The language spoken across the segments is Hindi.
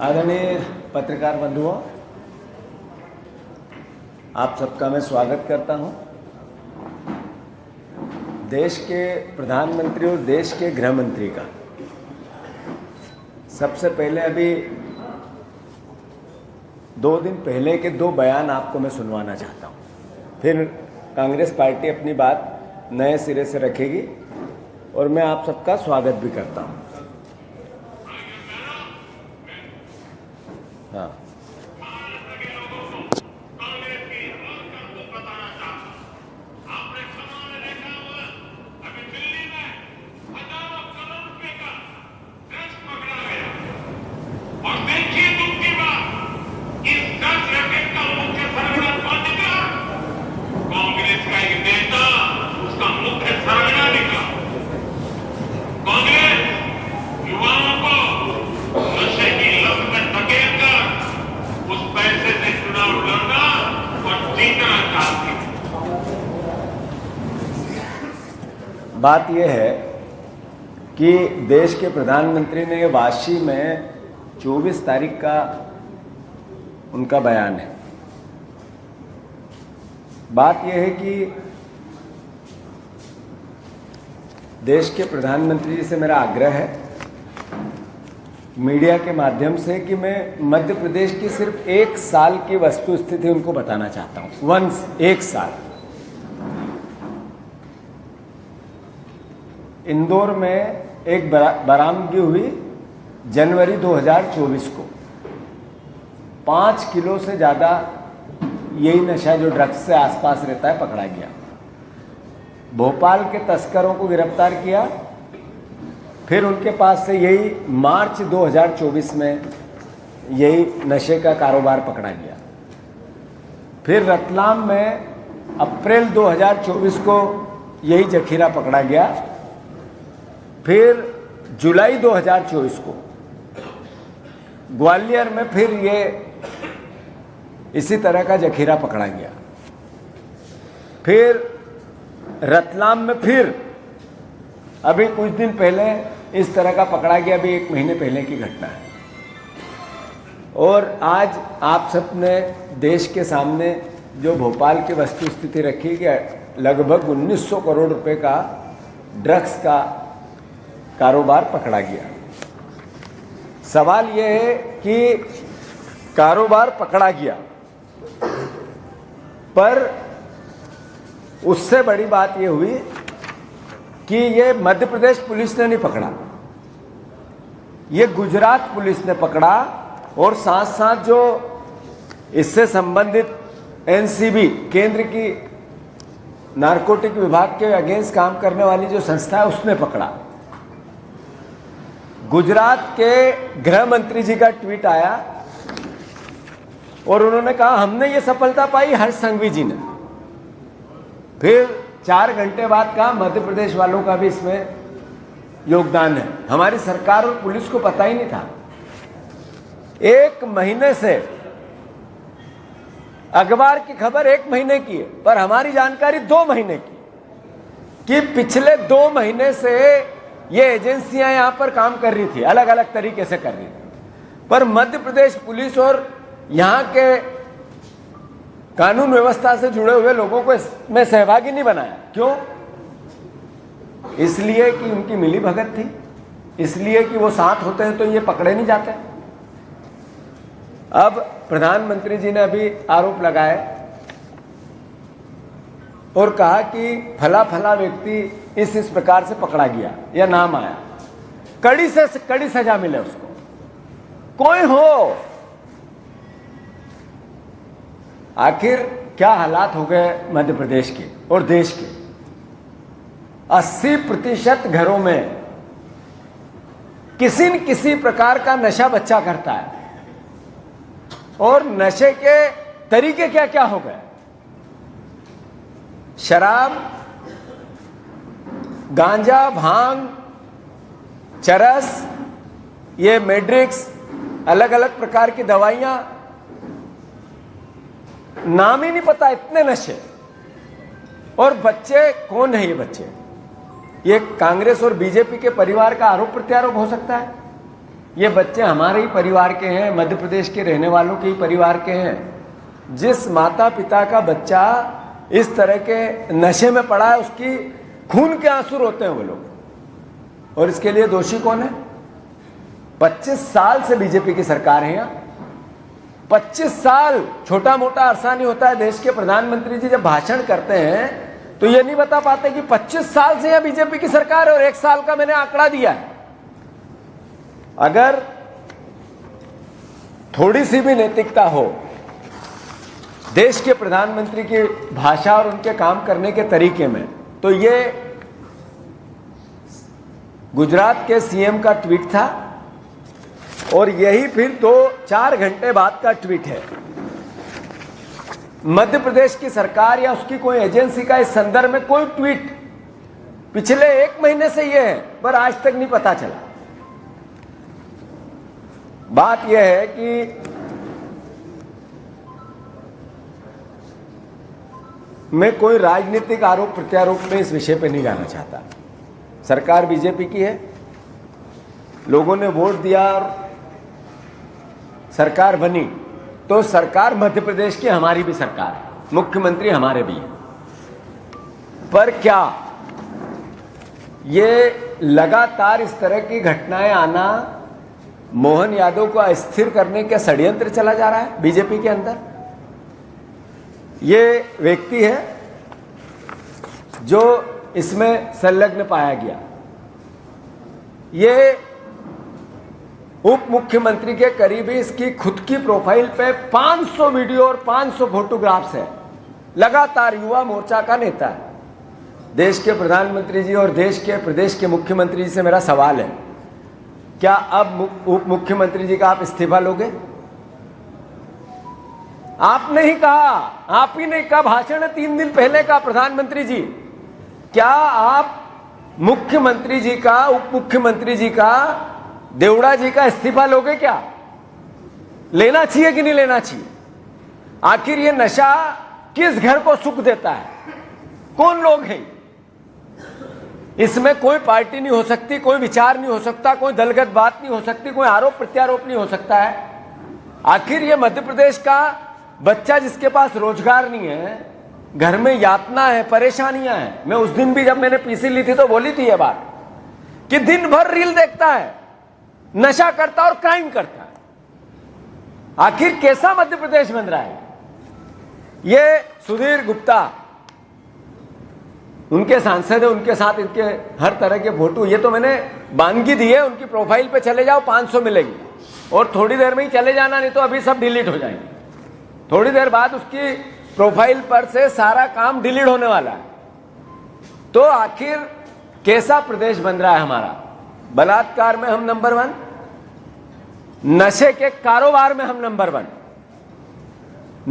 आदरणीय पत्रकार बंधुओं, आप सबका मैं स्वागत करता हूं। देश के प्रधानमंत्री और देश के गृह मंत्री का सबसे पहले अभी 2 दिन पहले के 2 बयान आपको मैं सुनवाना चाहता हूं। फिर कांग्रेस पार्टी अपनी बात नए सिरे से रखेगी और मैं आप सबका स्वागत भी करता हूं। हाँ, बात यह है कि देश के प्रधानमंत्री ने वाशी में 24 तारीख का उनका बयान है। बात यह है कि देश के प्रधानमंत्री जी से मेरा आग्रह है मीडिया के माध्यम से कि मैं मध्य प्रदेश की सिर्फ 1 साल की वस्तु स्थिति उनको बताना चाहता हूं। 1 साल इंदौर में एक बरामदगी हुई जनवरी 2024 को। 5 किलो से ज़्यादा यही नशा जो ड्रग्स से आसपास रहता है पकड़ा गया। भोपाल के तस्करों को गिरफ्तार किया, फिर उनके पास से यही मार्च 2024 में यही नशे का कारोबार पकड़ा गया। फिर रतलाम में अप्रैल 2024 को यही जखीरा पकड़ा गया। फिर जुलाई 2024 को ग्वालियर में फिर ये इसी तरह का जखीरा पकड़ा गया। फिर रतलाम में फिर अभी कुछ दिन पहले इस तरह का पकड़ा गया, अभी 1 महीने पहले की घटना है। और आज आप सब ने देश के सामने जो भोपाल की वस्तु स्थिति रखी कि लगभग 1900 करोड़ रुपए का ड्रग्स का कारोबार पकड़ा गया। सवाल यह है कि कारोबार पकड़ा गया, पर उससे बड़ी बात यह हुई कि ये मध्य प्रदेश पुलिस ने नहीं पकड़ा, ये गुजरात पुलिस ने पकड़ा। और साथ साथ जो इससे संबंधित एनसीबी केंद्र की नारकोटिक विभाग के अगेंस्ट काम करने वाली जो संस्था है उसने पकड़ा। गुजरात के गृह मंत्री जी का ट्वीट आया और उन्होंने कहा हमने ये सफलता पाई हर्ष संघवी जी ने। फिर 4 घंटे बाद कहा मध्य प्रदेश वालों का भी इसमें योगदान है। हमारी सरकार और पुलिस को पता ही नहीं था। 1 महीने से अखबार की खबर 1 महीने की है, पर हमारी जानकारी 2 महीने की कि पिछले 2 महीने से ये एजेंसियां यहां पर काम कर रही थी, अलग अलग तरीके से कर रही थी, पर मध्य प्रदेश पुलिस और यहां के कानून व्यवस्था से जुड़े हुए लोगों को इसमें सहभागी नहीं बनाया। क्यों? इसलिए कि उनकी मिली भगत थी, इसलिए कि वो साथ होते हैं तो ये पकड़े नहीं जाते। अब प्रधानमंत्री जी ने अभी आरोप लगाए और कहा कि फला फला व्यक्ति इस प्रकार से पकड़ा गया या नाम आया, कड़ी से कड़ी सजा मिले उसको, कोई हो। आखिर क्या हालात हो गए मध्य प्रदेश के और देश के। 80% घरों में किसी न किसी प्रकार का नशा बच्चा करता है। और नशे के तरीके क्या क्या हो गए। शराब, गांजा, भांग, चरस, ये मैड्रिक्स, अलग अलग प्रकार की दवाइयां, नाम ही नहीं पता, इतने नशे। और बच्चे कौन है ये बच्चे? ये कांग्रेस और बीजेपी के परिवार का आरोप प्रत्यारोप हो सकता है। ये बच्चे हमारे ही परिवार के हैं, मध्य प्रदेश के रहने वालों के ही परिवार के हैं। जिस माता पिता का बच्चा इस तरह के नशे में पड़ा है, उसकी खून के आंसू रोते हैं वो लोग, और इसके लिए दोषी कौन है? 25 साल से बीजेपी की सरकार है यहाँ। 25 साल छोटा मोटा अरसा नहीं होता है। देश के प्रधानमंत्री जी जब भाषण करते हैं तो ये नहीं बता पाते कि 25 साल से यहाँ बीजेपी की सरकार है, और 1 साल का मैंने आंकड़ा दिया है। अगर थोड़ी सी भी नैतिकता हो देश के प्रधानमंत्री की भाषा और उनके काम करने के तरीके में, तो ये गुजरात के सीएम का ट्वीट था, और यही फिर 2-4 घंटे बाद का ट्वीट है। मध्य प्रदेश की सरकार या उसकी कोई एजेंसी का इस संदर्भ में कोई ट्वीट पिछले 1 महीने से ये है, पर आज तक नहीं पता चला। बात यह है कि मैं कोई राजनीतिक आरोप प्रत्यारोप में इस विषय पे नहीं जाना चाहता। सरकार बीजेपी की है, लोगों ने वोट दिया और सरकार बनी, तो सरकार मध्य प्रदेश की हमारी भी सरकार है, मुख्यमंत्री हमारे भी हैं। पर क्या ये लगातार इस तरह की घटनाएं आना मोहन यादव को अस्थिर करने का षड्यंत्र चला जा रहा है बीजेपी के अंदर? ये व्यक्ति है जो इसमें संलग्न पाया गया। ये उप मुख्यमंत्री के करीबी, इसकी खुद की प्रोफाइल पे 500 वीडियो और 500 फोटोग्राफ्स है। लगातार युवा मोर्चा का नेता है। देश के प्रधानमंत्री जी और देश के प्रदेश के मुख्यमंत्री जी से मेरा सवाल है, क्या अब उप मुख्यमंत्री जी का आप इस्तीफा लोगे? आपने ही कहा, आप ही ने कहा, भाषण है 3 दिन पहले का, प्रधानमंत्री जी, क्या आप मुख्यमंत्री जी का, उप मुख्यमंत्री जी का, देवड़ा जी का इस्तीफा लोगे? क्या लेना चाहिए कि नहीं लेना चाहिए? आखिर ये नशा किस घर को सुख देता है? कौन लोग हैं? इसमें कोई पार्टी नहीं हो सकती, कोई विचार नहीं हो सकता, कोई दलगत बात नहीं हो सकती, कोई आरोप प्रत्यारोप नहीं हो सकता है। आखिर ये मध्य प्रदेश का बच्चा जिसके पास रोजगार नहीं है, घर में यातना है, परेशानियां हैं। मैं उस दिन भी जब मैंने पीसी ली थी तो बोली थी ये बात कि दिन भर रील देखता है, नशा करता और क्राइम करता है। आखिर कैसा मध्य प्रदेश बन रहा है? ये सुधीर गुप्ता, उनके सांसद है, उनके साथ इनके हर तरह के फोटो, ये तो मैंने बानगी दी है। उनकी प्रोफाइल पे चले जाओ, 500 मिलेगी, और थोड़ी देर में ही चले जाना, नहीं तो अभी सब डिलीट हो जाएंगे। थोड़ी देर बाद उसकी प्रोफाइल पर से सारा काम डिलीट होने वाला है। तो आखिर कैसा प्रदेश बन रहा है हमारा? बलात्कार में हम नंबर 1, नशे के कारोबार में हम नंबर 1।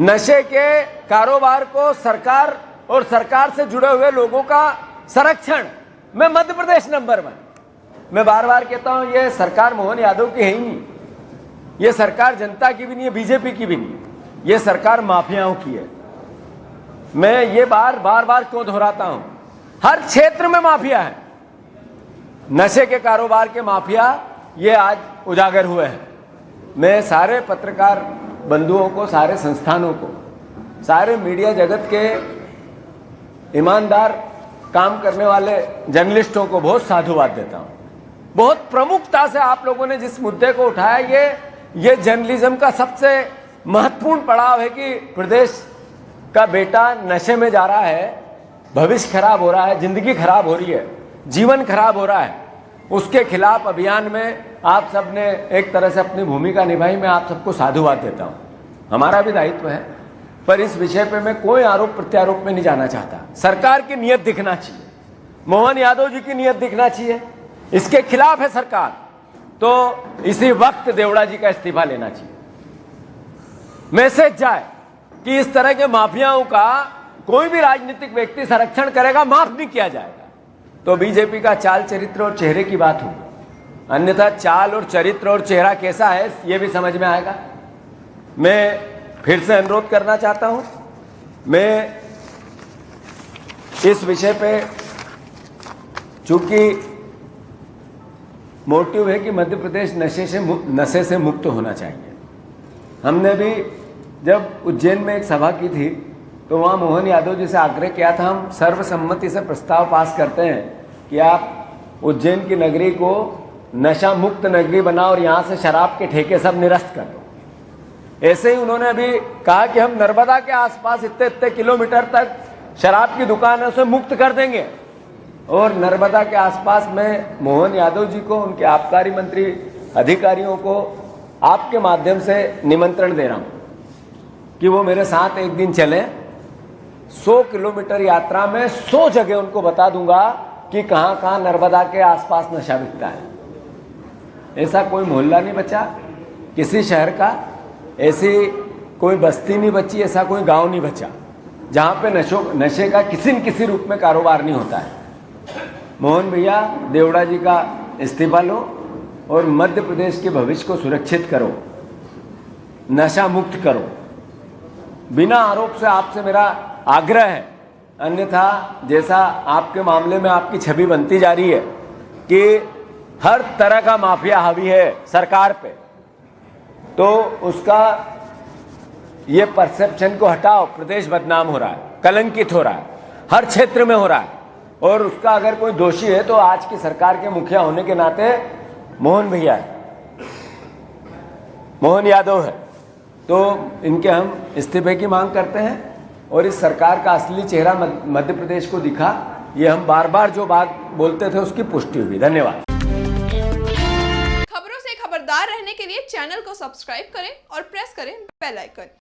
नशे के कारोबार को सरकार और सरकार से जुड़े हुए लोगों का संरक्षण में मध्य प्रदेश नंबर 1। मैं बार बार कहता हूं, यह सरकार मोहन यादव की है ही नहीं, यह सरकार जनता की भी नहीं है, बीजेपी की भी नहीं, यह सरकार माफियाओं की है। मैं ये बार बार क्यों दोहराता हूं? हर क्षेत्र में माफिया है। नशे के कारोबार के माफिया ये आज उजागर हुए हैं। मैं सारे पत्रकार बंधुओं को, सारे संस्थानों को, सारे मीडिया जगत के ईमानदार काम करने वाले जर्नलिस्टों को बहुत साधुवाद देता हूं। बहुत प्रमुखता से आप लोगों ने जिस मुद्दे को उठाया, ये जर्नलिज्म का सबसे महत्वपूर्ण पड़ाव है कि प्रदेश का बेटा नशे में जा रहा है, भविष्य खराब हो रहा है, जिंदगी खराब हो रही है, जीवन खराब हो रहा है। उसके खिलाफ अभियान में आप सबने एक तरह से अपनी भूमिका निभाई। मैं आप सबको साधुवाद देता हूं, हमारा भी दायित्व है। पर इस विषय पे मैं कोई आरोप प्रत्यारोप में नहीं जाना चाहता। सरकार की नीयत दिखना चाहिए, मोहन यादव जी की नीयत दिखना चाहिए। इसके खिलाफ है सरकार, तो इसी वक्त देवड़ा जी का इस्तीफा लेना चाहिए। मैसेज जाए कि इस तरह के माफियाओं का कोई भी राजनीतिक व्यक्ति संरक्षण करेगा, माफ नहीं किया जाएगा। तो बीजेपी का चाल चरित्र और चेहरे की बात होगी, अन्यथा चाल और चरित्र और चेहरा कैसा है ये भी समझ में आएगा। मैं फिर से अनुरोध करना चाहता हूं, मैं इस विषय पे चूंकि मोटिव है कि मध्य प्रदेश नशे से मुक्त होना चाहिए। हमने भी जब उज्जैन में एक सभा की थी तो वहाँ मोहन यादव जी से आग्रह किया था, हम सर्वसम्मति से प्रस्ताव पास करते हैं कि आप उज्जैन की नगरी को नशा मुक्त नगरी बनाओ और यहाँ से शराब के ठेके सब निरस्त कर दो। ऐसे ही उन्होंने अभी कहा कि हम नर्मदा के आसपास इतने इतने किलोमीटर तक शराब की दुकानों से मुक्त कर देंगे। और नर्मदा के आसपास में मोहन यादव जी को, उनके आबकारी मंत्री अधिकारियों को आपके माध्यम से निमंत्रण दे रहा हूं कि वो मेरे साथ एक दिन चले। 100 किलोमीटर यात्रा में 100 जगह उनको बता दूंगा कि कहां कहां नर्मदा के आसपास नशा बिकता है। ऐसा कोई मोहल्ला नहीं बचा किसी शहर का, ऐसी कोई बस्ती नहीं बची, ऐसा कोई गांव नहीं बचा जहां पे नशे का किसी न किसी रूप में कारोबार नहीं होता है। मोहन भैया, देवड़ा जी का इस्तीफा लो और मध्य प्रदेश के भविष्य को सुरक्षित करो, नशा मुक्त करो। बिना आरोप से आपसे मेरा आग्रह है, अन्यथा जैसा आपके मामले में आपकी छवि बनती जा रही है कि हर तरह का माफिया हावी है सरकार पे, तो उसका ये परसेप्शन को हटाओ। प्रदेश बदनाम हो रहा है, कलंकित हो रहा है, हर क्षेत्र में हो रहा है। और उसका अगर कोई दोषी है तो आज की सरकार के मुखिया होने के नाते मोहन भैया है, मोहन यादव है। तो इनके हम इस्तीफे की मांग करते हैं और इस सरकार का असली चेहरा मध्य प्रदेश को दिखा। ये हम बार बार जो बात बोलते थे उसकी पुष्टि हुई। धन्यवाद। खबरों से खबरदार रहने के लिए चैनल को सब्सक्राइब करें और प्रेस करें बेल आइकन।